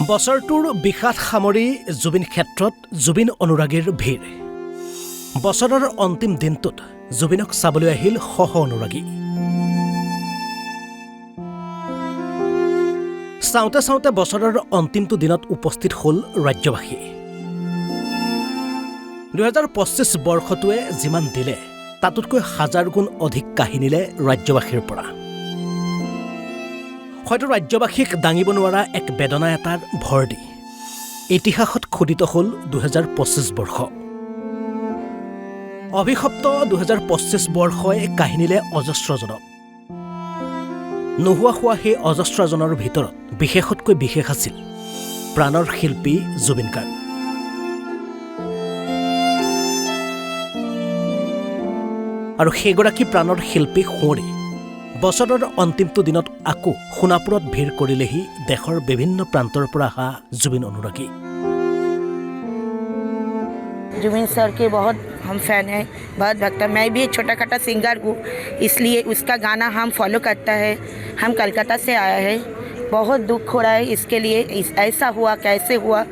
বছৰটোৰ বিষাদ সামৰি জুবিন ক্ষেত্ৰত জুবিন অনুৰাগীৰ ভিৰ বছৰৰ অন্তিম দিনটোত জুবিনক চাবলৈ আহিল শহ অনুৰাগী চাওঁতে চাওঁতে বছৰৰ অন্তিমটো দিনত উপস্থিত হ'ল ৰাজ্যবাসী 2025 বৰ্ষটোৱে যিমান দিলে তাতোতকৈ হাজাৰ গুণ অধিক কাহিনীলে ৰাজ্যবাসীৰ পৰা হয়তো ৰাজ্যবাসীক দাঙিব নোৱাৰা এক বেদনা এটাৰ ভৰ দি ইতিহাসত খোদিত হ'ল 2025 বৰ্ষ অভিশপ্ত 2025 বৰ্ষই কাহিনীলে অজস্ৰজনক নোহোৱা হোৱা সেই অজস্ৰজনৰ ভিতৰত বিশেষতকৈ বিশেষ আছিল প্ৰাণৰ শিল্পী জুবিন গাৰ্গ আৰু সেইগৰাকী প্ৰাণৰ শিল্পী সোঁৱৰি বছৰৰ অন্তিমটো দিনত আকৌ সোণাপুৰত ভিৰ কৰিলেহি দেশৰ বিভিন্ন প্ৰান্তৰ পৰা অহা জুবিন অনুৰাগী जुबिन सर के बहुत हम फैन हैं बहुत भक्त हैं मैं भी एक छोटा खाटा सिंगर हूँ इसलिए उसका गाना हम फॉलो करता है हम कलकत्ता से आया है बहुत दुख हो रहा है इसके लिए ऐसा हुआ कैसे हुआ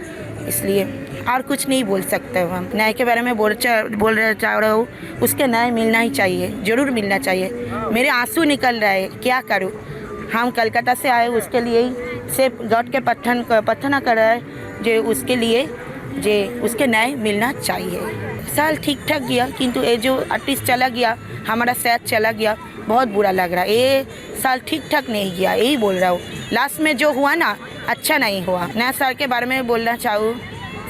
इसलिए और कुछ नहीं बोल सकते हम न्याय के बारे में बोल चाह रहा हूँ उसके न्याय मिलना ही चाहिए ज़रूर मिलना चाहिए मेरे आंसू निकल रहे हैं क्या करूँ हम कलकत्ता से आए उसके लिए ही सिर्फ गॉड के प्रार्थना कर रहे हैं जो उसके लिए जे उसके न्याय मिलना चाहिए साल ठीक ठाक गया किंतु ये जो आर्टिस्ट चला गया हमारा सेहत चला गया बहुत बुरा लग रहा है ये साल ठीक ठाक नहीं गया यही बोल रहा हूँ लास्ट में जो हुआ ना अच्छा नहीं हुआ नया साल के बारे में बोलना चाहूँ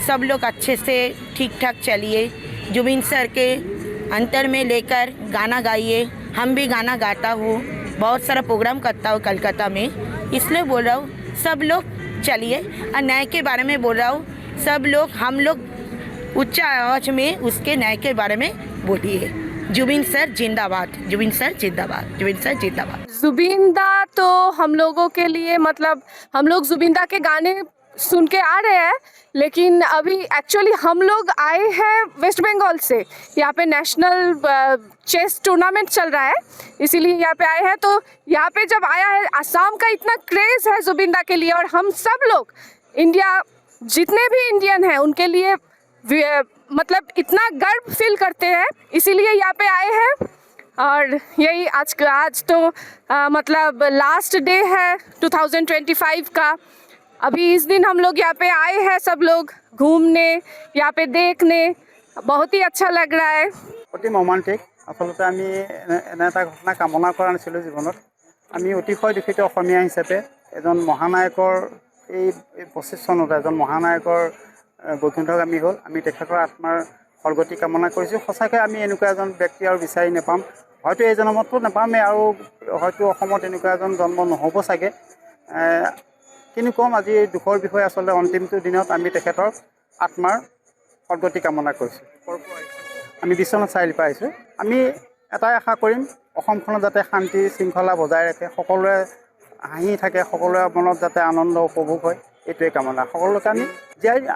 सब लोग अच्छे से ठीक ठाक चलिए जुबिन सर के अंतर में लेकर गाना गाइए हम भी गाना गाता हूँ बहुत सारा प्रोग्राम करता हूँ कलकत्ता में इसलिए बोल रहा हूँ सब लोग चलिए और न्याय के बारे में बोल रहा हूँ सब लोग हम लोग उच्च आवाज में उसके न्याय के बारे में बोलिए जुबिन सर जिंदाबाद जुबिन सर जिंदाबाद जुबिन सर जिंदाबाद जुबिंदा तो हम लोगों के लिए मतलब हम लोग जुबिंदा के गाने सुन के आ रहे हैं लेकिन अभी एक्चुअली हम लोग आए हैं वेस्ट बंगाल से यहाँ पे नेशनल चेस टूर्नामेंट चल रहा है इसीलिए यहाँ पे आए हैं तो यहाँ पे जब आया है असम का इतना क्रेज़ है जुबिंदा के लिए और हम सब लोग इंडिया जितने भी इंडियन हैं उनके लिए मतलब इतना गर्व फील करते हैं इसीलिए यहाँ पे आए हैं और यही आज तो मतलब लास्ट डे है 2025 का अभी इस दिन हम लोग यहाँ पे आए हैं सब लोग घूमने यहाँ पे देखने बहुत ही अच्छा लग रहा है অতি মৰ্মান্তিক আচলতে আমি এনে এটা ঘটনা কামনা কৰা নাছিলোঁ জীৱনত আমি অতিশয় দুখিত অসমীয়া হিচাপে এজন মহানায়কৰ এই 25 চনত এজন মহানায়কৰ বৈকুণ্ঠক আমি হ'ল আমি তেখেতৰ আত্মাৰ সৰ্গতি কামনা কৰিছোঁ সঁচাকৈ আমি এনেকুৱা এজন ব্যক্তি আৰু বিচাৰি নাপাম হয়তো এই জন্মতো নাপামেই আৰু হয়তো অসমত এনেকুৱা এজন জন্ম নহ'ব চাগে কিন্তু কম আজি দুখৰ বিষয় আচলতে অন্তিমটো দিনত আমি তেখেতৰ আত্মাৰ সৰ্গতি কামনা কৰিছোঁ আমি বিশ্বনাথ চাৰিআলি পৰা আহিছোঁ আমি এটাই আশা কৰিম অসমখনত যাতে শান্তি শৃংখলা বজাই ৰাখে সকলোৱে হাঁহি থাকে সকলোৰে মনত যাতে আনন্দ উপভোগ হয় এইটোৱে কামনা সকলোকে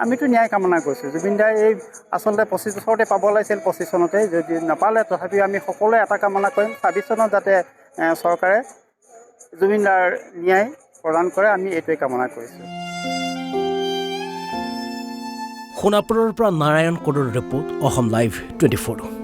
আমিতো ন্যায় কামনা কৰিছোঁ জুবিন দাই এই আচলতে 25 বছৰতে পাব লাগিছিল 25 চনতে যদি নাপালে তথাপিও আমি সকলোৱে এটা কামনা কৰিম 26 চনত যাতে চৰকাৰে জুবিন দাৰ ন্যায় প্ৰদান কৰে আমি এইটোৱে কামনা কৰিছোঁ সোণাপুৰৰ পৰা নাৰায়ণ কোডৰ ৰিপৰ্ট অসম লাইভ 24